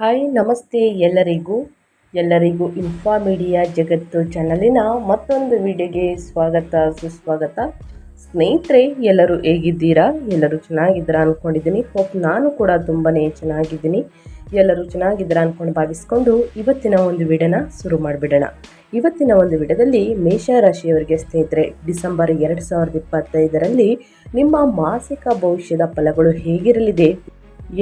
Hi ನಮಸ್ತೆ ಎಲ್ಲರಿಗೂ info media ಜಗತ್ತು ಚಾನಲಿನ ಮತ್ತೊಂದು ವಿಡಿಯೋಗೆ ಸ್ವಾಗತ ಸುಸ್ವಾಗತ. ಸ್ನೇಹಿತರೆ, ಎಲ್ಲರೂ ಹೇಗಿದ್ದೀರಾ? ಎಲ್ಲರೂ ಚೆನ್ನಾಗಿದ್ದೀರಾ ಅಂದ್ಕೊಂಡಿದ್ದೀನಿ. ಹೋಪ್ ನಾನು ಕೂಡ ತುಂಬಾ ಚೆನ್ನಾಗಿದ್ದೀನಿ. ಎಲ್ಲರೂ ಚೆನ್ನಾಗಿದ್ದೀರಾ ಅಂದ್ಕೊಂಡು ಭಾವಿಸ್ಕೊಂಡು ಇವತ್ತಿನ ಒಂದು ವಿಡಿಯೋನ ಶುರು ಮಾಡಿಬಿಡೋಣ. ಇವತ್ತಿನ ಒಂದು ವಿಡಿಯೋದಲ್ಲಿ ಮೇಷರಾಶಿಯವರಿಗೆ ಸ್ನೇಹಿತರೆ, ಡಿಸೆಂಬರ್ 2025ರಲ್ಲಿ ನಿಮ್ಮ ಮಾಸಿಕ ಭವಿಷ್ಯದ ಫಲಗಳು ಹೇಗಿರಲಿದೆ,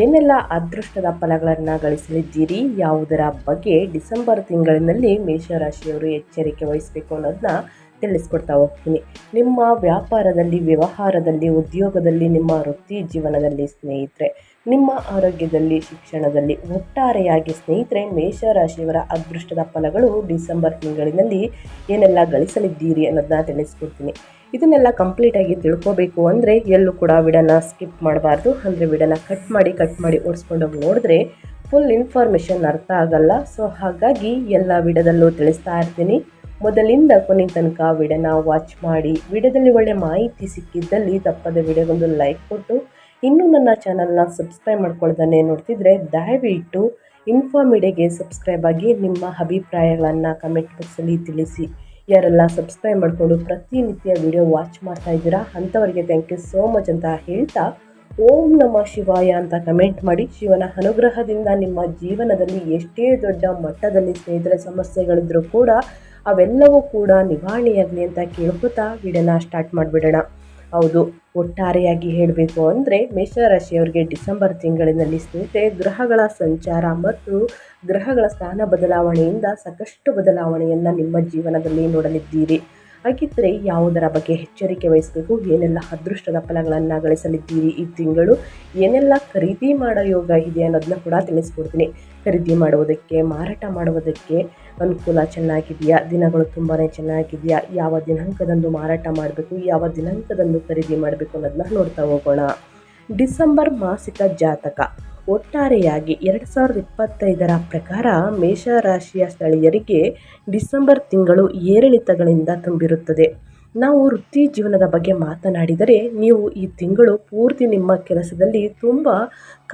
ಏನೆಲ್ಲ ಅದೃಷ್ಟದ ಫಲಗಳನ್ನು ಗಳಿಸಲಿದ್ದೀರಿ, ಯಾವುದರ ಬಗ್ಗೆ ಡಿಸೆಂಬರ್ ತಿಂಗಳಿನಲ್ಲಿ ಮೇಷರಾಶಿಯವರು ಎಚ್ಚರಿಕೆ ವಹಿಸಬೇಕು ಅನ್ನೋದನ್ನ ತಿಳಿಸ್ಕೊಡ್ತಾ ಹೋಗ್ತೀನಿ. ನಿಮ್ಮ ವ್ಯಾಪಾರದಲ್ಲಿ, ವ್ಯವಹಾರದಲ್ಲಿ, ಉದ್ಯೋಗದಲ್ಲಿ, ನಿಮ್ಮ ವೃತ್ತಿ ಜೀವನದಲ್ಲಿ ಸ್ನೇಹಿತರೆ, ನಿಮ್ಮ ಆರೋಗ್ಯದಲ್ಲಿ, ಶಿಕ್ಷಣದಲ್ಲಿ, ಒಟ್ಟಾರೆಯಾಗಿ ಸ್ನೇಹಿತರೆ ಮೇಷರಾಶಿಯವರ ಅದೃಷ್ಟದ ಫಲಗಳು ಡಿಸೆಂಬರ್ ತಿಂಗಳಿನಲ್ಲಿ ಏನೆಲ್ಲ ಗಳಿಸಲಿದ್ದೀರಿ ಅನ್ನೋದನ್ನ ತಿಳಿಸ್ಕೊಡ್ತೀನಿ. ಇದನ್ನೆಲ್ಲ ಕಂಪ್ಲೀಟಾಗಿ ತಿಳ್ಕೋಬೇಕು ಅಂದರೆ ಎಲ್ಲೂ ಕೂಡ ವಿಡಿಯೋನ ಸ್ಕಿಪ್ ಮಾಡಬಾರ್ದು. ಅಂದರೆ ವಿಡಿಯೋನ ಕಟ್ ಮಾಡಿ ಓಡಿಸ್ಕೊಂಡೋಗಿ ನೋಡಿದ್ರೆ ಫುಲ್ ಇನ್ಫಾರ್ಮೇಷನ್ ಅರ್ಥ ಆಗಲ್ಲ. ಸೊ ಹಾಗಾಗಿ ಎಲ್ಲ ವಿಡಿಯೋದಲ್ಲೂ ತಿಳಿಸ್ತಾ ಇರ್ತೀನಿ. ಮೊದಲಿಂದ ಕೊನೆ ತನಕ ವಿಡಿಯೋನ ವಾಚ್ ಮಾಡಿ. ವಿಡಿಯೋದಲ್ಲಿ ಒಳ್ಳೆ ಮಾಹಿತಿ ಸಿಕ್ಕಿದ್ದಲ್ಲಿ ತಪ್ಪದೆ ವಿಡಿಯೋಗೊಂದು ಲೈಕ್ ಕೊಟ್ಟು, ಇನ್ನೂ ನನ್ನ ಚಾನಲ್ನ ಸಬ್ಸ್ಕ್ರೈಬ್ ಮಾಡ್ಕೊಳ್ತಾನೆ ನೋಡ್ತಿದ್ರೆ ದಯವಿಟ್ಟು ಇನ್ಫಾ ಮೀಡಿಯಾಗೆ ಸಬ್ಸ್ಕ್ರೈಬ್ ಆಗಿ ನಿಮ್ಮ ಅಭಿಪ್ರಾಯಗಳನ್ನು ಕಮೆಂಟ್ ಬಾಕ್ಸಲ್ಲಿ ತಿಳಿಸಿ. ಯಾರೆಲ್ಲ ಸಬ್ಸ್ಕ್ರೈಬ್ ಮಾಡಿಕೊಂಡು ಪ್ರತಿನಿತ್ಯ ವಿಡಿಯೋ ವಾಚ್ ಮಾಡ್ತಾ ಇದ್ದೀರಾ ಅಂಥವರಿಗೆ ಥ್ಯಾಂಕ್ ಯು ಸೋ ಮಚ್ ಅಂತ ಹೇಳ್ತಾ, ಓಂ ನಮಃ ಶಿವಾಯ ಅಂತ ಕಮೆಂಟ್ ಮಾಡಿ. ಶಿವನ ಅನುಗ್ರಹದಿಂದ ನಿಮ್ಮ ಜೀವನದಲ್ಲಿ ಎಷ್ಟೇ ದೊಡ್ಡ ಮಟ್ಟದಲ್ಲಿ ಸ್ನೇಹಿತರೆ ಸಮಸ್ಯೆಗಳಿದ್ರೂ ಕೂಡ ಅವೆಲ್ಲವೂ ಕೂಡ ನಿವಾರಣೆಯಾಗಲಿ ಅಂತ ಕೇಳ್ಕೊತಾ ವಿಡಿಯೋನ ಸ್ಟಾರ್ಟ್ ಮಾಡಿಬಿಡೋಣ. ಹೌದು, ಒಟ್ಟಾರೆಯಾಗಿ ಹೇಳಬೇಕು ಅಂದರೆ ಮೇಷರಾಶಿಯವರಿಗೆ ಡಿಸೆಂಬರ್ ತಿಂಗಳಿನಲ್ಲಿ ಸ್ನೇಹಿತರೆ ಗ್ರಹಗಳ ಸಂಚಾರ ಮತ್ತು ಗ್ರಹಗಳ ಸ್ಥಾನ ಬದಲಾವಣೆಯಿಂದ ಸಾಕಷ್ಟು ಬದಲಾವಣೆಯನ್ನು ನಿಮ್ಮ ಜೀವನದಲ್ಲಿ ನೋಡಲಿದ್ದೀರಿ. ಹಾಗಿದ್ದರೆ ಯಾವುದರ ಬಗ್ಗೆ ಎಚ್ಚರಿಕೆ ವಹಿಸಬೇಕು, ಏನೆಲ್ಲ ಅದೃಷ್ಟದ ಫಲಗಳನ್ನು ಗಳಿಸಲಿದ್ದೀರಿ ಈ ತಿಂಗಳು, ಏನೆಲ್ಲ ಖರೀದಿ ಮಾಡೋ ಯೋಗ ಇದೆ ಅನ್ನೋದನ್ನ ಕೂಡ ತಿಳಿಸ್ಕೊಡ್ತೀನಿ. ಖರೀದಿ ಮಾಡುವುದಕ್ಕೆ, ಮಾರಾಟ ಮಾಡುವುದಕ್ಕೆ ಅನುಕೂಲ ಚೆನ್ನಾಗಿದೆಯಾ, ದಿನಗಳು ತುಂಬಾ ಚೆನ್ನಾಗಿದೆಯಾ, ಯಾವ ದಿನಾಂಕದಂದು ಮಾರಾಟ ಮಾಡಬೇಕು, ಯಾವ ದಿನಾಂಕದಂದು ಖರೀದಿ ಮಾಡಬೇಕು ಅನ್ನೋದನ್ನ ನೋಡ್ತಾ ಹೋಗೋಣ. ಡಿಸೆಂಬರ್ ಮಾಸಿಕ ಜಾತಕ ಒಟ್ಟಾರೆಯಾಗಿ 2025ರ ಪ್ರಕಾರ ಮೇಷರಾಶಿಯ ಸ್ಥಳೀಯರಿಗೆ ಡಿಸೆಂಬರ್ ತಿಂಗಳು ಏರಿಳಿತಗಳಿಂದ ತುಂಬಿರುತ್ತದೆ. ನಾವು ವೃತ್ತಿ ಜೀವನದ ಬಗ್ಗೆ ಮಾತನಾಡಿದರೆ ನೀವು ಈ ತಿಂಗಳು ಪೂರ್ತಿ ನಿಮ್ಮ ಕೆಲಸದಲ್ಲಿ ತುಂಬ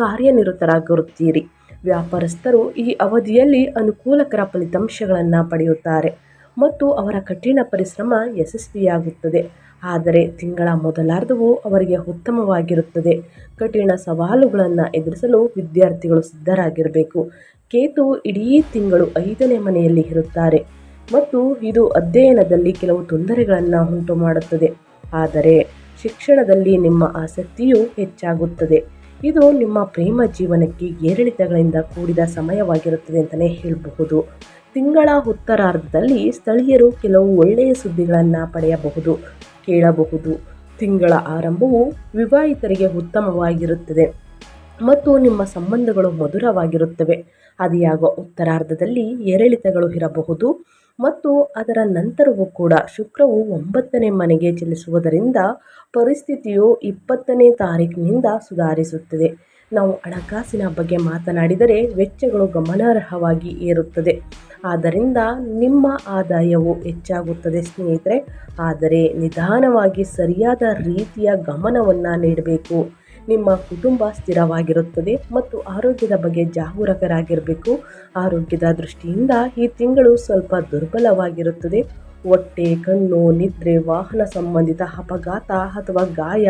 ಕಾರ್ಯನಿರತರಾಗಿರುತ್ತೀರಿ. ವ್ಯಾಪಾರಸ್ಥರು ಈ ಅವಧಿಯಲ್ಲಿ ಅನುಕೂಲಕರ ಫಲಿತಾಂಶಗಳನ್ನು ಪಡೆಯುತ್ತಾರೆ ಮತ್ತು ಅವರ ಕಠಿಣ ಪರಿಶ್ರಮ ಯಶಸ್ವಿಯಾಗುತ್ತದೆ. ಆದರೆ ತಿಂಗಳ ಮೊದಲಾರ್ಧವು ಅವರಿಗೆ ಉತ್ತಮವಾಗಿರುತ್ತದೆ. ಕಠಿಣ ಸವಾಲುಗಳನ್ನು ಎದುರಿಸಲು ವಿದ್ಯಾರ್ಥಿಗಳು ಸಿದ್ಧರಾಗಿರಬೇಕು. ಕೇತು ಇಡೀ ತಿಂಗಳು 5ನೇ ಮನೆಯಲ್ಲಿ ಇರುತ್ತಾರೆ ಮತ್ತು ಇದು ಅಧ್ಯಯನದಲ್ಲಿ ಕೆಲವು ತೊಂದರೆಗಳನ್ನು ಉಂಟು ಮಾಡುತ್ತದೆ. ಆದರೆ ಶಿಕ್ಷಣದಲ್ಲಿ ನಿಮ್ಮ ಆಸಕ್ತಿಯು ಹೆಚ್ಚಾಗುತ್ತದೆ. ಇದು ನಿಮ್ಮ ಪ್ರೇಮ ಜೀವನಕ್ಕೆ ಏರಿಳಿತಗಳಿಂದ ಕೂಡಿದ ಸಮಯವಾಗಿರುತ್ತದೆ ಅಂತಲೇ ಹೇಳಬಹುದು. ತಿಂಗಳ ಉತ್ತರಾರ್ಧದಲ್ಲಿ ಸ್ಥಳೀಯರು ಕೆಲವು ಒಳ್ಳೆಯ ಸುದ್ದಿಗಳನ್ನು ಪಡೆಯಬಹುದು, ಕೇಳಬಹುದು. ತಿಂಗಳ ಆರಂಭವು ವಿವಾಹಿತರಿಗೆ ಉತ್ತಮವಾಗಿರುತ್ತದೆ ಮತ್ತು ನಿಮ್ಮ ಸಂಬಂಧಗಳು ಮಧುರವಾಗಿರುತ್ತವೆ. ಅದಿಯಾಗುವ ಉತ್ತರಾರ್ಧದಲ್ಲಿ ಏರಿಳಿತಗಳು ಇರಬಹುದು ಮತ್ತು ಅದರ ನಂತರವೂ ಕೂಡ ಶುಕ್ರವು 9ನೇ ಮನೆಗೆ ಚಲಿಸುವುದರಿಂದ ಪರಿಸ್ಥಿತಿಯು 20ನೇ ತಾರೀಕಿನಿಂದ ಸುಧಾರಿಸುತ್ತದೆ. ನಾವು ಹಣಕಾಸಿನ ಬಗ್ಗೆ ಮಾತನಾಡಿದರೆ ವೆಚ್ಚಗಳು ಗಮನಾರ್ಹವಾಗಿ ಏರುತ್ತದೆ. ಆದ್ದರಿಂದ ನಿಮ್ಮ ಆದಾಯವು ಹೆಚ್ಚಾಗುತ್ತದೆ ಸ್ನೇಹಿತರೆ. ಆದರೆ ನಿಧಾನವಾಗಿ ಸರಿಯಾದ ರೀತಿಯ ಗಮನವನ್ನು ನೀಡಬೇಕು. ನಿಮ್ಮ ಕುಟುಂಬ ಸ್ಥಿರವಾಗಿರುತ್ತದೆ ಮತ್ತು ಆರೋಗ್ಯದ ಬಗ್ಗೆ ಜಾಗರೂಕರಾಗಿರಬೇಕು. ಆರೋಗ್ಯದ ದೃಷ್ಟಿಯಿಂದ ಈ ತಿಂಗಳು ಸ್ವಲ್ಪ ದುರ್ಬಲವಾಗಿರುತ್ತದೆ. ಹೊಟ್ಟೆ, ಕಣ್ಣು, ನಿದ್ರೆ, ವಾಹನ ಸಂಬಂಧಿತ ಅಪಘಾತ ಅಥವಾ ಗಾಯ,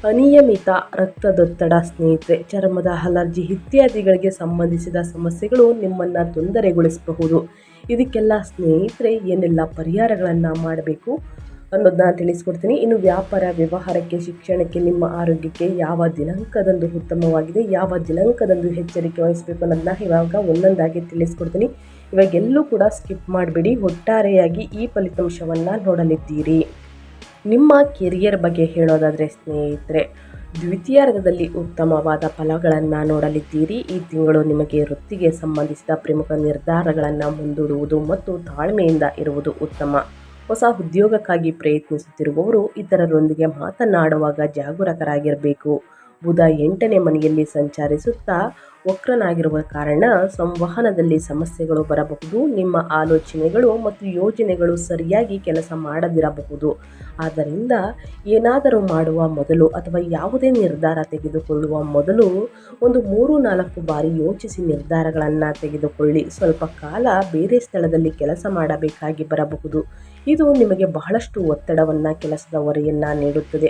ಅನಿಯಮಿತ ರಕ್ತದೊತ್ತಡ ಸ್ನೇಹಿತರೆ, ಚರ್ಮದ ಅಲರ್ಜಿ ಇತ್ಯಾದಿಗಳಿಗೆ ಸಂಬಂಧಿಸಿದ ಸಮಸ್ಯೆಗಳು ನಿಮ್ಮನ್ನು ತೊಂದರೆಗೊಳಿಸಬಹುದು. ಇದಕ್ಕೆಲ್ಲ ಸ್ನೇಹಿತರೆ ಏನೆಲ್ಲ ಪರಿಹಾರಗಳನ್ನು ಮಾಡಬೇಕು ಅನ್ನೋದನ್ನ ತಿಳಿಸ್ಕೊಡ್ತೀನಿ. ಇನ್ನು ವ್ಯಾಪಾರ, ವ್ಯವಹಾರಕ್ಕೆ, ಶಿಕ್ಷಣಕ್ಕೆ, ನಿಮ್ಮ ಆರೋಗ್ಯಕ್ಕೆ ಯಾವ ದಿನಾಂಕದಂದು ಉತ್ತಮವಾಗಿದೆ, ಯಾವ ದಿನಾಂಕದಂದು ಎಚ್ಚರಿಕೆ ವಹಿಸಬೇಕು ಅನ್ನೋದನ್ನ ಇವಾಗ ಒಂದೊಂದಾಗಿ ತಿಳಿಸ್ಕೊಡ್ತೀನಿ. ಇವಾಗೆಲ್ಲೂ ಕೂಡ ಸ್ಕಿಪ್ ಮಾಡಿಬಿಡಿ. ಒಟ್ಟಾರೆಯಾಗಿ ಈ ಫಲಿತಾಂಶವನ್ನು ನೋಡಲಿದ್ದೀರಿ. ನಿಮ್ಮ ಕೆರಿಯರ್ ಬಗ್ಗೆ ಹೇಳೋದಾದರೆ ಸ್ನೇಹಿತರೆ, ದ್ವಿತೀಯಾರ್ಧದಲ್ಲಿ ಉತ್ತಮವಾದ ಫಲಗಳನ್ನು ನೋಡಲಿದ್ದೀರಿ. ಈ ತಿಂಗಳು ನಿಮಗೆ ವೃತ್ತಿಗೆ ಸಂಬಂಧಿಸಿದ ಪ್ರಮುಖ ನಿರ್ಧಾರಗಳನ್ನು ಮುಂದೂಡುವುದು ಮತ್ತು ತಾಳ್ಮೆಯಿಂದ ಇರುವುದು ಉತ್ತಮ. ಹೊಸ ಉದ್ಯೋಗಕ್ಕಾಗಿ ಪ್ರಯತ್ನಿಸುತ್ತಿರುವವರು ಇತರರೊಂದಿಗೆ ಮಾತನಾಡುವಾಗ ಜಾಗರೂಕರಾಗಿರಬೇಕು. ಬುಧ 8ನೇ ಮನೆಯಲ್ಲಿ ಸಂಚರಿಸುತ್ತಾ ವಕ್ರನಾಗಿರುವ ಕಾರಣ ಸಂವಹನದಲ್ಲಿ ಸಮಸ್ಯೆಗಳು ಬರಬಹುದು. ನಿಮ್ಮ ಆಲೋಚನೆಗಳು ಮತ್ತು ಯೋಜನೆಗಳು ಸರಿಯಾಗಿ ಕೆಲಸ ಮಾಡದಿರಬಹುದು. ಆದ್ದರಿಂದ ಏನಾದರೂ ಮಾಡುವ ಮೊದಲು ಅಥವಾ ಯಾವುದೇ ನಿರ್ಧಾರ ತೆಗೆದುಕೊಳ್ಳುವ ಮೊದಲು ಒಂದು 3-4 ಬಾರಿ ಯೋಚಿಸಿ ನಿರ್ಧಾರಗಳನ್ನು ತೆಗೆದುಕೊಳ್ಳಿ. ಸ್ವಲ್ಪ ಕಾಲ ಬೇರೆ ಸ್ಥಳದಲ್ಲಿ ಕೆಲಸ ಮಾಡಬೇಕಾಗಿ ಬರಬಹುದು. ಇದು ನಿಮಗೆ ಬಹಳಷ್ಟು ಒತ್ತಡವನ್ನು, ಕೆಲಸದ ಹೊರೆಯನ್ನು ನೀಡುತ್ತದೆ.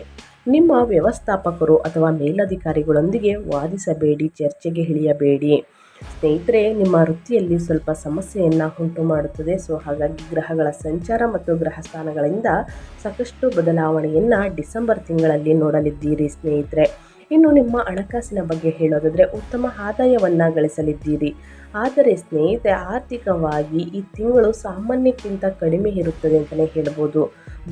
ನಿಮ್ಮ ವ್ಯವಸ್ಥಾಪಕರು ಅಥವಾ ಮೇಲಧಿಕಾರಿಗಳೊಂದಿಗೆ ವಾದಿಸಬೇಡಿ, ಚರ್ಚೆಗೆ ಇಳಿಯಬೇಡಿ. ಸ್ನೇಹಿತರೆ, ನಿಮ್ಮ ವೃತ್ತಿಯಲ್ಲಿ ಸ್ವಲ್ಪ ಸಮಸ್ಯೆಯನ್ನು ಉಂಟು ಮಾಡುತ್ತದೆ. ಹಾಗಾಗಿ ಗ್ರಹಗಳ ಸಂಚಾರ ಮತ್ತು ಗ್ರಹ ಸ್ಥಾನಗಳಿಂದ ಸಾಕಷ್ಟು ಬದಲಾವಣೆಯನ್ನು ಡಿಸೆಂಬರ್ ತಿಂಗಳಲ್ಲಿ ನೋಡಲಿದ್ದೀರಿ ಸ್ನೇಹಿತರೆ. ಇನ್ನು ನಿಮ್ಮ ಹಣಕಾಸಿನ ಬಗ್ಗೆ ಹೇಳೋದಾದರೆ ಉತ್ತಮ ಆದಾಯವನ್ನು ಗಳಿಸಲಿದ್ದೀರಿ. ಆದರೆ ಸ್ನೇಹಿತರೆ, ಆರ್ಥಿಕವಾಗಿ ಈ ತಿಂಗಳು ಸಾಮಾನ್ಯಕ್ಕಿಂತ ಕಡಿಮೆ ಇರುತ್ತದೆ ಅಂತಲೇ ಹೇಳ್ಬೋದು.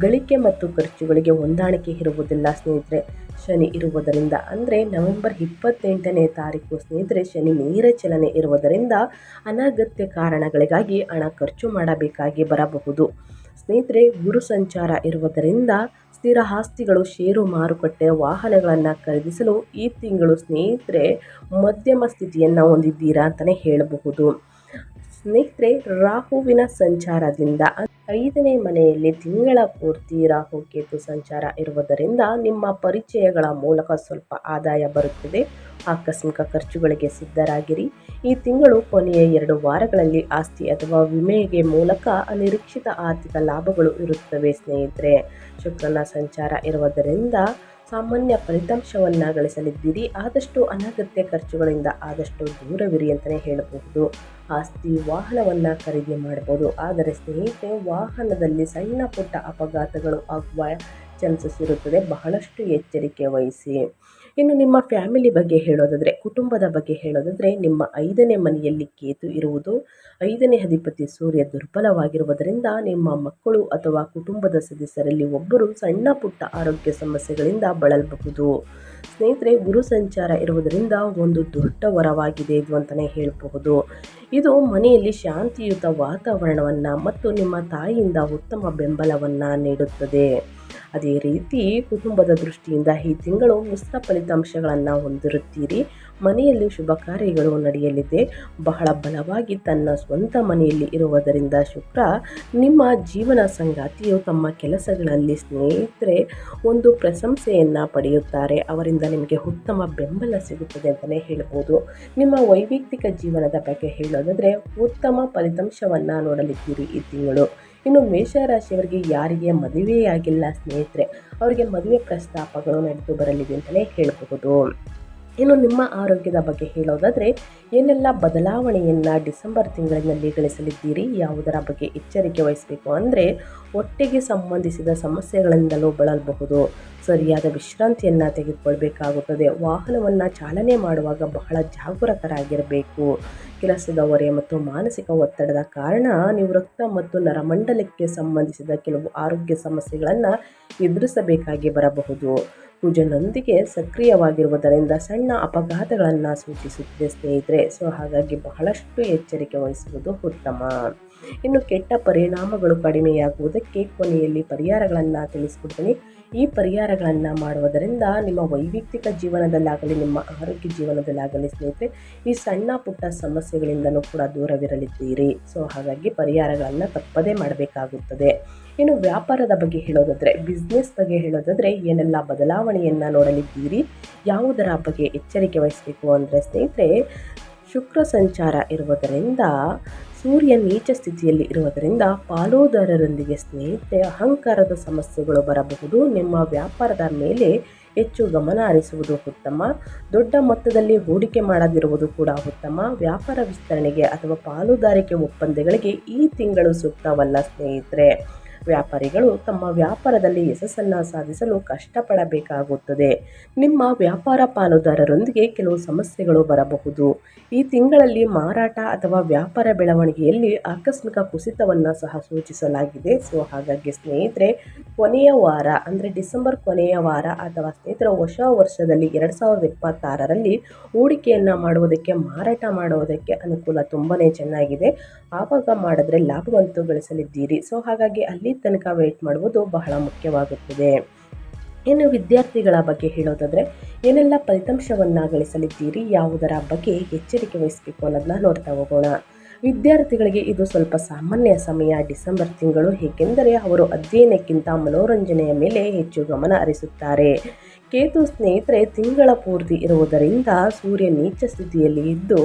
ಗಳಿಕೆ ಮತ್ತು ಖರ್ಚುಗಳಿಗೆ ಹೊಂದಾಣಿಕೆ ಇರುವುದಿಲ್ಲ ಸ್ನೇಹಿತರೆ. ಶನಿ ಇರುವುದರಿಂದ, ಅಂದರೆ ನವೆಂಬರ್ 28ನೇ ತಾರೀಕು ಸ್ನೇಹಿತರೆ, ಶನಿ ನೇರ ಚಲನೆ ಇರುವುದರಿಂದ ಅನಗತ್ಯ ಕಾರಣಗಳಿಗಾಗಿ ಹಣ ಖರ್ಚು ಮಾಡಬೇಕಾಗಿ ಬರಬಹುದು. ಸ್ನೇಹಿತರೆ, ಗುರು ಸಂಚಾರ ಇರುವುದರಿಂದ ಸ್ಥಿರ ಆಸ್ತಿಗಳು, ಷೇರು ಮಾರುಕಟ್ಟೆ, ವಾಹನಗಳನ್ನು ಖರೀದಿಸಲು ಈ ತಿಂಗಳು ಸ್ನೇಹಿತರೆ ಮಧ್ಯಮ ಸ್ಥಿತಿಯನ್ನು ಹೊಂದಿದ್ದೀರಾ ಅಂತಲೇ ಹೇಳಬಹುದು. ಸ್ನೇಹಿತರೆ, ರಾಹುವಿನ ಸಂಚಾರದಿಂದ 5ನೇ ಮನೆಯಲ್ಲಿ ತಿಂಗಳ ಪೂರ್ತಿ ರಾಹು ಕೇತು ಸಂಚಾರ ಇರುವುದರಿಂದ ನಿಮ್ಮ ಪರಿಚಯಗಳ ಮೂಲಕ ಸ್ವಲ್ಪ ಆದಾಯ ಬರುತ್ತದೆ. ಆಕಸ್ಮಿಕ ಖರ್ಚುಗಳಿಗೆ ಸಿದ್ಧರಾಗಿರಿ. ಈ ತಿಂಗಳು ಕೊನೆಯ 2 ವಾರಗಳಲ್ಲಿ ಆಸ್ತಿ ಅಥವಾ ವಿಮೆಗೆ ಮೂಲಕ ಅನಿರೀಕ್ಷಿತ ಆರ್ಥಿಕ ಲಾಭಗಳು ಇರುತ್ತವೆ ಸ್ನೇಹಿತರೆ. ಶುಕ್ರನ ಸಂಚಾರ ಇರುವುದರಿಂದ ಸಾಮಾನ್ಯ ಫಲಿತಾಂಶವನ್ನು ಗಳಿಸಲಿದ್ದೀರಿ. ಆದಷ್ಟು ಅನಗತ್ಯ ಖರ್ಚುಗಳಿಂದ ಆದಷ್ಟು ದೂರವಿರಿ ಅಂತಲೇ ಹೇಳಬಹುದು. ಆಸ್ತಿ, ವಾಹನವನ್ನು ಖರೀದಿ ಮಾಡಬಹುದು. ಆದರೆ ಸ್ನೇಹಿತರೆ, ವಾಹನದಲ್ಲಿ ಸಣ್ಣ ಪುಟ್ಟ ಅಪಘಾತಗಳು ಆಗುವ ಚಾನ್ಸಸ್ ಇರುತ್ತದೆ. ಬಹಳಷ್ಟು ಎಚ್ಚರಿಕೆ ವಹಿಸಿ. ಇನ್ನು ನಿಮ್ಮ ಫ್ಯಾಮಿಲಿ ಬಗ್ಗೆ ಹೇಳೋದಾದರೆ, ಕುಟುಂಬದ ಬಗ್ಗೆ ಹೇಳೋದಾದರೆ, ನಿಮ್ಮ 5ನೇ ಮನೆಯಲ್ಲಿ ಕೇತು ಇರುವುದು, 5ನೇ ಅಧಿಪತಿ ಸೂರ್ಯ ದುರ್ಬಲವಾಗಿರುವುದರಿಂದ ನಿಮ್ಮ ಮಕ್ಕಳು ಅಥವಾ ಕುಟುಂಬದ ಸದಸ್ಯರಲ್ಲಿ ಒಬ್ಬರು ಸಣ್ಣ ಪುಟ್ಟ ಆರೋಗ್ಯ ಸಮಸ್ಯೆಗಳಿಂದ ಬಳಲಬಹುದು. ಸ್ನೇಹಿತರೆ, ಗುರು ಸಂಚಾರ ಇರುವುದರಿಂದ ಒಂದು ದೊಡ್ಡ ವರವಾಗಿದೆ ಇದು ಅಂತಲೇ ಹೇಳಬಹುದು. ಇದು ಮನೆಯಲ್ಲಿ ಶಾಂತಿಯುತ ವಾತಾವರಣವನ್ನು ಮತ್ತು ನಿಮ್ಮ ತಾಯಿಯಿಂದ ಉತ್ತಮ ಬೆಂಬಲವನ್ನು ನೀಡುತ್ತದೆ. ಅದೇ ರೀತಿ ಕುಟುಂಬದ ದೃಷ್ಟಿಯಿಂದ ಈ ತಿಂಗಳು ಮಿಶ್ರ ಫಲಿತಾಂಶಗಳನ್ನು ಹೊಂದಿರುತ್ತೀರಿ. ಮನೆಯಲ್ಲಿ ಶುಭ ಕಾರ್ಯಗಳು ನಡೆಯಲಿದೆ. ಬಹಳ ಬಲವಾಗಿ ತನ್ನ ಸ್ವಂತ ಮನೆಯಲ್ಲಿ ಇರುವುದರಿಂದ ಶುಕ್ರ ನಿಮ್ಮ ಜೀವನ ಸಂಗಾತಿಯು ತಮ್ಮ ಕೆಲಸಗಳಲ್ಲಿ ಸ್ನೇಹಿತರೆ ಒಂದು ಪ್ರಶಂಸೆಯನ್ನು ಪಡೆಯುತ್ತಾರೆ. ಅವರಿಂದ ನಿಮಗೆ ಉತ್ತಮ ಬೆಂಬಲ ಸಿಗುತ್ತದೆ ಅಂತಲೇ ಹೇಳ್ಬೋದು. ನಿಮ್ಮ ವೈಯಕ್ತಿಕ ಜೀವನದ ಬಗ್ಗೆ ಹೇಳೋದಾದರೆ ಉತ್ತಮ ಫಲಿತಾಂಶವನ್ನು ನೋಡಲಿದ್ದೀರಿ ಈ ತಿಂಗಳು. ಇನ್ನು ಮೇಷರಾಶಿಯವರಿಗೆ ಯಾರಿಗೆ ಮದುವೆಯಾಗಿಲ್ಲ ಸ್ನೇಹಿತರೆ, ಅವರಿಗೆ ಮದುವೆ ಪ್ರಸ್ತಾಪಗಳು ನಡೆದು ಬರಲಿದೆ ಅಂತಲೇ ಹೇಳಬಹುದು. ಇನ್ನು ನಿಮ್ಮ ಆರೋಗ್ಯದ ಬಗ್ಗೆ ಹೇಳೋದಾದರೆ ಏನೆಲ್ಲ ಬದಲಾವಣೆಯನ್ನು ಡಿಸೆಂಬರ್ ತಿಂಗಳಿನಲ್ಲಿ ಗಳಿಸಲಿದ್ದೀರಿ, ಯಾವುದರ ಬಗ್ಗೆ ಎಚ್ಚರಿಕೆ ವಹಿಸಬೇಕು ಅಂದರೆ ಹೊಟ್ಟೆಗೆ ಸಂಬಂಧಿಸಿದ ಸಮಸ್ಯೆಗಳಿಂದಲೂ ಬಳಲಬಹುದು. ಸರಿಯಾದ ವಿಶ್ರಾಂತಿಯನ್ನು ತೆಗೆದುಕೊಳ್ಬೇಕಾಗುತ್ತದೆ. ವಾಹನವನ್ನು ಚಾಲನೆ ಮಾಡುವಾಗ ಬಹಳ ಜಾಗರೂಕರಾಗಿರಬೇಕು. ಕೆಲಸದ ಹೊರೆ ಮತ್ತು ಮಾನಸಿಕ ಒತ್ತಡದ ಕಾರಣ ನೀವು ರಕ್ತ ಮತ್ತು ನರಮಂಡಲಕ್ಕೆ ಸಂಬಂಧಿಸಿದ ಕೆಲವು ಆರೋಗ್ಯ ಸಮಸ್ಯೆಗಳನ್ನು ಎದುರಿಸಬೇಕಾಗಿ ಬರಬಹುದು. ಕುಜನೊಂದಿಗೆ ಸಕ್ರಿಯವಾಗಿರುವುದರಿಂದ ಸಣ್ಣ ಅಪಘಾತಗಳನ್ನು ಸೂಚಿಸುತ್ತದೆ ಸ್ನೇಹಿತರೆ. ಹಾಗಾಗಿ ಬಹಳಷ್ಟು ಎಚ್ಚರಿಕೆ ವಹಿಸುವುದು ಉತ್ತಮ. ಇನ್ನು ಕೆಟ್ಟ ಪರಿಣಾಮಗಳು ಕಡಿಮೆಯಾಗುವುದಕ್ಕೆ ಕೊನೆಯಲ್ಲಿ ಪರಿಹಾರಗಳನ್ನು ತಿಳಿಸ್ಕೊಡ್ತೀನಿ. ಈ ಪರಿಹಾರಗಳನ್ನು ಮಾಡುವುದರಿಂದ ನಿಮ್ಮ ವೈಯಕ್ತಿಕ ಜೀವನದಲ್ಲಾಗಲಿ ನಿಮ್ಮ ಆರೋಗ್ಯ ಜೀವನದಲ್ಲಾಗಲಿ ಸ್ನೇಹಿತರೆ ಈ ಸಣ್ಣ ಪುಟ್ಟ ಸಮಸ್ಯೆಗಳಿಂದಲೂ ಕೂಡ ದೂರವಿರಲಿದ್ದೀರಿ. ಹಾಗಾಗಿ ಪರಿಹಾರಗಳನ್ನು ತಪ್ಪದೇ ಮಾಡಬೇಕಾಗುತ್ತದೆ. ಇನ್ನು ವ್ಯಾಪಾರದ ಬಗ್ಗೆ ಹೇಳೋದಾದರೆ, ಬಿಸ್ನೆಸ್ ಬಗ್ಗೆ ಹೇಳೋದಾದರೆ ಏನೆಲ್ಲ ಬದಲಾವಣೆಯನ್ನು ನೋಡಲಿದ್ದೀರಿ, ಯಾವುದರ ಬಗ್ಗೆ ಎಚ್ಚರಿಕೆ ವಹಿಸಬೇಕು ಅಂದರೆ ಸ್ನೇಹಿತರೆ, ಶುಕ್ರ ಸಂಚಾರ ಇರುವುದರಿಂದ ಸೂರ್ಯ ನೀಚ ಸ್ಥಿತಿಯಲ್ಲಿ ಇರುವುದರಿಂದ ಪಾಲುದಾರರೊಂದಿಗೆ ಸ್ನೇಹಿತರೆ ಅಹಂಕಾರದ ಸಮಸ್ಯೆಗಳು ಬರಬಹುದು. ನಿಮ್ಮ ವ್ಯಾಪಾರದ ಮೇಲೆ ಹೆಚ್ಚು ಗಮನ ಹರಿಸುವುದು ಉತ್ತಮ. ದೊಡ್ಡ ಮೊತ್ತದಲ್ಲಿ ಹೂಡಿಕೆ ಮಾಡದಿರುವುದು ಕೂಡ ಉತ್ತಮ. ವ್ಯಾಪಾರ ವಿಸ್ತರಣೆಗೆ ಅಥವಾ ಪಾಲುದಾರಿಕೆ ಒಪ್ಪಂದಗಳಿಗೆ ಈ ತಿಂಗಳು ಸೂಕ್ತವಲ್ಲ ಸ್ನೇಹಿತರೆ. ವ್ಯಾಪಾರಿಗಳು ತಮ್ಮ ವ್ಯಾಪಾರದಲ್ಲಿ ಯಶಸ್ಸನ್ನು ಸಾಧಿಸಲು ಕಷ್ಟಪಡಬೇಕಾಗುತ್ತದೆ. ನಿಮ್ಮ ವ್ಯಾಪಾರ ಪಾಲುದಾರರೊಂದಿಗೆ ಕೆಲವು ಸಮಸ್ಯೆಗಳು ಬರಬಹುದು. ಈ ತಿಂಗಳಲ್ಲಿ ಮಾರಾಟ ಅಥವಾ ವ್ಯಾಪಾರ ಬೆಳವಣಿಗೆಯಲ್ಲಿ ಆಕಸ್ಮಿಕ ಕುಸಿತವನ್ನು ಸಹ ಸೂಚಿಸಲಾಗಿದೆ. ಹಾಗಾಗಿ ಸ್ನೇಹಿತರೆ, ಕೊನೆಯ ವಾರ ಅಂದರೆ ಡಿಸೆಂಬರ್ ಕೊನೆಯ ವಾರ ಅಥವಾ ಸ್ನೇಹಿತರೆ ಹೊಸ ವರ್ಷದಲ್ಲಿ 2026ರಲ್ಲಿ ಹೂಡಿಕೆಯನ್ನು ಮಾಡುವುದಕ್ಕೆ, ಮಾರಾಟ ಮಾಡುವುದಕ್ಕೆ ಅನುಕೂಲ ತುಂಬಾ ಚೆನ್ನಾಗಿದೆ. ಆವಾಗ ಮಾಡಿದ್ರೆ ಲಾಭವಂತೂ ಗಳಿಸಲಿದ್ದೀರಿ. ಹಾಗಾಗಿ ಅಲ್ಲಿ ತನಕ ವೆಯ್ಟ್ ಮಾಡುವುದು ಬಹಳ ಮುಖ್ಯವಾಗುತ್ತದೆ. ಇನ್ನು ವಿದ್ಯಾರ್ಥಿಗಳ ಬಗ್ಗೆ ಹೇಳೋದಾದರೆ ಏನೆಲ್ಲ ಫಲಿತಾಂಶವನ್ನು ಗಳಿಸಲಿದ್ದೀರಿ, ಯಾವುದರ ಬಗ್ಗೆ ಎಚ್ಚರಿಕೆ ವಹಿಸಬೇಕು ಅನ್ನೋದನ್ನ ನೋಡ್ತಾ ಹೋಗೋಣ. ವಿದ್ಯಾರ್ಥಿಗಳಿಗೆ ಇದು ಸ್ವಲ್ಪ ಸಾಮಾನ್ಯ ಸಮಯ, ಡಿಸೆಂಬರ್ ತಿಂಗಳು, ಏಕೆಂದರೆ ಅವರು ಅಧ್ಯಯನಕ್ಕಿಂತ ಮನೋರಂಜನೆಯ ಮೇಲೆ ಹೆಚ್ಚು ಗಮನ ಹರಿಸುತ್ತಾರೆ. ಕೇತು ಸ್ನೇಹಿತರೆ ತಿಂಗಳ ಪೂರ್ತಿ ಇರುವುದರಿಂದ ಸೂರ್ಯ ನೀಚ ಸ್ಥಿತಿಯಲ್ಲಿ ಇದ್ದು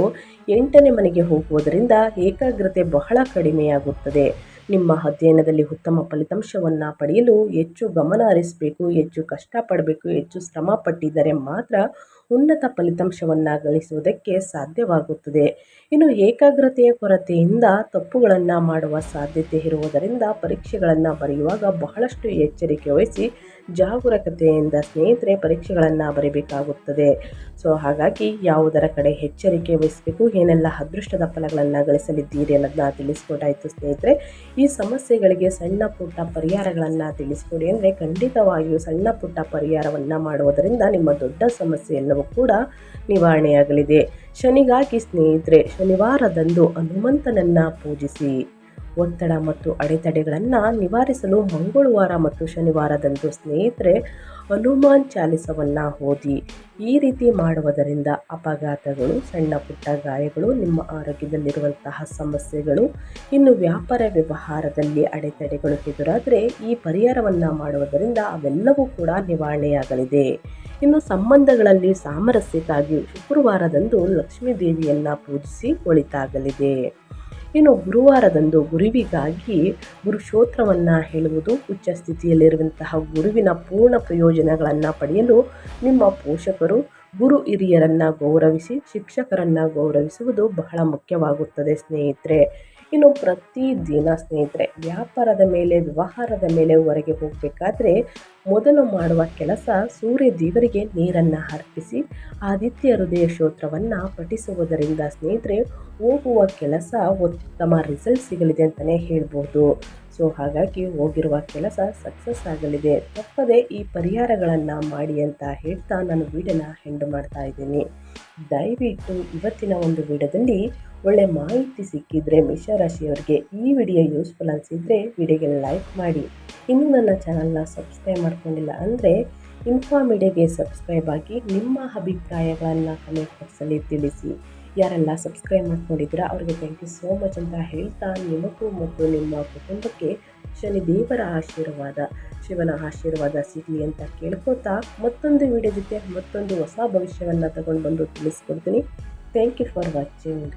8ನೇ ಮನೆಗೆ ಹೋಗುವುದರಿಂದ ಏಕಾಗ್ರತೆ ಬಹಳ ಕಡಿಮೆಯಾಗುತ್ತದೆ. ನಿಮ್ಮ ಅಧ್ಯಯನದಲ್ಲಿ ಉತ್ತಮ ಫಲಿತಾಂಶವನ್ನು ಪಡೆಯಲು ಹೆಚ್ಚು ಗಮನ ಹರಿಸಬೇಕು, ಹೆಚ್ಚು ಕಷ್ಟಪಡಬೇಕು, ಹೆಚ್ಚು ಶ್ರಮ ಪಟ್ಟಿದ್ದರೆ ಮಾತ್ರ ಉನ್ನತ ಫಲಿತಾಂಶವನ್ನು ಗಳಿಸುವುದಕ್ಕೆ ಸಾಧ್ಯವಾಗುತ್ತದೆ. ಇನ್ನು ಏಕಾಗ್ರತೆಯ ಕೊರತೆಯಿಂದ ತಪ್ಪುಗಳನ್ನು ಮಾಡುವ ಸಾಧ್ಯತೆ ಇರುವುದರಿಂದ ಪರೀಕ್ಷೆಗಳನ್ನು ಬರೆಯುವಾಗ ಬಹಳಷ್ಟು ಎಚ್ಚರಿಕೆ ವಹಿಸಿ ಜಾಗರೂಕತೆಯಿಂದ ಸ್ನೇಹಿತರೆ ಪರೀಕ್ಷೆಗಳನ್ನು ಬರೀಬೇಕಾಗುತ್ತದೆ. ಸೊ ಹಾಗಾಗಿ ಯಾವುದರ ಕಡೆ ಎಚ್ಚರಿಕೆ ವಹಿಸಬೇಕು, ಏನೆಲ್ಲ ಅದೃಷ್ಟದ ಫಲಗಳನ್ನು ಗಳಿಸಲಿದ್ದೀರಿ ಅನ್ನೋದನ್ನ ತಿಳಿಸ್ಕೊಟ್ಟಾಯಿತು ಸ್ನೇಹಿತರೆ. ಈ ಸಮಸ್ಯೆಗಳಿಗೆ ಸಣ್ಣ ಪುಟ್ಟ ಪರಿಹಾರಗಳನ್ನು ತಿಳಿಸ್ಕೊಡಿ ಅಂದರೆ ಖಂಡಿತವಾಗಿಯೂ ಸಣ್ಣ ಪುಟ್ಟ ಪರಿಹಾರವನ್ನು ಮಾಡುವುದರಿಂದ ನಿಮ್ಮ ದೊಡ್ಡ ಸಮಸ್ಯೆ ಎಲ್ಲವೂ ಕೂಡ ನಿವಾರಣೆಯಾಗಲಿದೆ. ಶನಿಗಾಗಿ ಸ್ನೇಹಿತರೆ ಶನಿವಾರದಂದು ಹನುಮಂತನನ್ನು ಪೂಜಿಸಿ. ಒತ್ತಡ ಮತ್ತು ಅಡೆತಡೆಗಳನ್ನು ನಿವಾರಿಸಲು ಮಂಗಳವಾರ ಮತ್ತು ಶನಿವಾರದಂದು ಸ್ನೇಹಿತರೆ ಹನುಮಾನ್ ಚಾಲಿಸವನ್ನು ಓದಿ. ಈ ರೀತಿ ಮಾಡುವುದರಿಂದ ಅಪಘಾತಗಳು, ಸಣ್ಣ ಪುಟ್ಟ ಗಾಯಗಳು, ನಿಮ್ಮ ಆರೋಗ್ಯದಲ್ಲಿರುವಂತಹ ಸಮಸ್ಯೆಗಳು, ಇನ್ನು ವ್ಯಾಪಾರ ವ್ಯವಹಾರದಲ್ಲಿ ಅಡೆತಡೆಗಳು ಎದುರಾದರೆ ಈ ಪರಿಹಾರವನ್ನು ಮಾಡುವುದರಿಂದ ಅವೆಲ್ಲವೂ ಕೂಡ ನಿವಾರಣೆಯಾಗಲಿದೆ. ಇನ್ನು ಸಂಬಂಧಗಳಲ್ಲಿ ಸಾಮರಸ್ಯಕ್ಕಾಗಿ ಶುಕ್ರವಾರದಂದು ಲಕ್ಷ್ಮೀ ದೇವಿಯನ್ನು ಪೂಜಿಸಿ ಒಳಿತಾಗಲಿದೆ. ಇನ್ನು ಗುರುವಾರದಂದು ಗುರುವಿಗಾಗಿ ಗುರು ಸ್ತೋತ್ರವನ್ನು ಹೇಳುವುದು, ಉಚ್ಚ ಸ್ಥಿತಿಯಲ್ಲಿರುವಂತಹ ಗುರುವಿನ ಪೂರ್ಣ ಪ್ರಯೋಜನಗಳನ್ನು ಪಡೆಯಲು ನಿಮ್ಮ ಪೋಷಕರು, ಗುರು ಹಿರಿಯರನ್ನು ಗೌರವಿಸಿ, ಶಿಕ್ಷಕರನ್ನು ಗೌರವಿಸುವುದು ಬಹಳ ಮುಖ್ಯವಾಗುತ್ತದೆ ಸ್ನೇಹಿತರೆ. ಇನ್ನು ಪ್ರತಿದಿನ ಸ್ನೇಹಿತರೆ ವ್ಯಾಪಾರದ ಮೇಲೆ, ವ್ಯವಹಾರದ ಮೇಲೆ ಹೊರಗೆ ಹೋಗಬೇಕಾದ್ರೆ ಮೊದಲು ಮಾಡುವ ಕೆಲಸ ಸೂರ್ಯ ದೇವರಿಗೆ ನೀರನ್ನು ಅರ್ಪಿಸಿ ಆದಿತ್ಯ ಹೃದಯ ಸ್ತೋತ್ರವನ್ನು ಪಠಿಸುವುದರಿಂದ ಸ್ನೇಹಿತರೆ ಹೋಗುವ ಕೆಲಸ ಉತ್ತಮ ರಿಸಲ್ಟ್ ಸಿಗಲಿದೆ ಅಂತಲೇ ಹೇಳ್ಬೋದು. ಸೊ ಹಾಗಾಗಿ ಹೋಗಿರುವ ಕೆಲಸ ಸಕ್ಸಸ್ ಆಗಲಿದೆ. ತಪ್ಪದೆ ಈ ಪರಿಹಾರಗಳನ್ನು ಮಾಡಿ ಅಂತ ಹೇಳ್ತಾ ನಾನು ವಿಡಿಯೋನ ಎಂಡ್ ಮಾಡ್ತಾ ಇದ್ದೀನಿ. ದಯವಿಟ್ಟು ಇವತ್ತಿನ ಒಂದು ವಿಡಿಯೋದಲ್ಲಿ ಒಳ್ಳೆ ಮಾಹಿತಿ ಸಿಕ್ಕಿದ್ರೆ ಮೇಷರಾಶಿಯವರಿಗೆ ಈ ವಿಡಿಯೋ ಯೂಸ್ಫುಲ್ ಅನಿಸಿದರೆ ವಿಡಿಯೋಗೆ ಲೈಕ್ ಮಾಡಿ. ಇನ್ನೂ ನನ್ನ ಚಾನಲ್ನ ಸಬ್ಸ್ಕ್ರೈಬ್ ಮಾಡ್ಕೊಂಡಿಲ್ಲ ಅಂದರೆ ಇನ್ಫಾ ಮೀಡಿಯಾಗೆ ಸಬ್ಸ್ಕ್ರೈಬ್ ಆಗಿ ನಿಮ್ಮ ಅಭಿಪ್ರಾಯಗಳನ್ನು ಕಮೆಂಟ್ ಬಾಕ್ಸಲ್ಲಿ ತಿಳಿಸಿ. ಯಾರೆಲ್ಲ ಸಬ್ಸ್ಕ್ರೈಬ್ ಮಾಡ್ಕೊಂಡಿದ್ದೀರಾ ಅವರಿಗೆ ಥ್ಯಾಂಕ್ ಯು ಸೋ ಮಚ್ ಅಂತ ಹೇಳ್ತಾ ನಿಮಗೂ ಮತ್ತು ನಿಮ್ಮ ಕುಟುಂಬಕ್ಕೆ ಶನಿದೇವರ ಆಶೀರ್ವಾದ, ಶಿವನ ಆಶೀರ್ವಾದ ಸಿಗಲಿ ಅಂತ ಕೇಳ್ಕೊತಾ ಮತ್ತೊಂದು ವಿಡಿಯೋ ಜೊತೆ ಮತ್ತೊಂದು ಹೊಸ ಭವಿಷ್ಯವನ್ನು ತಗೊಂಡು ಬಂದು ತಿಳಿಸ್ಕೊಡ್ತೀನಿ. Thank you for watching.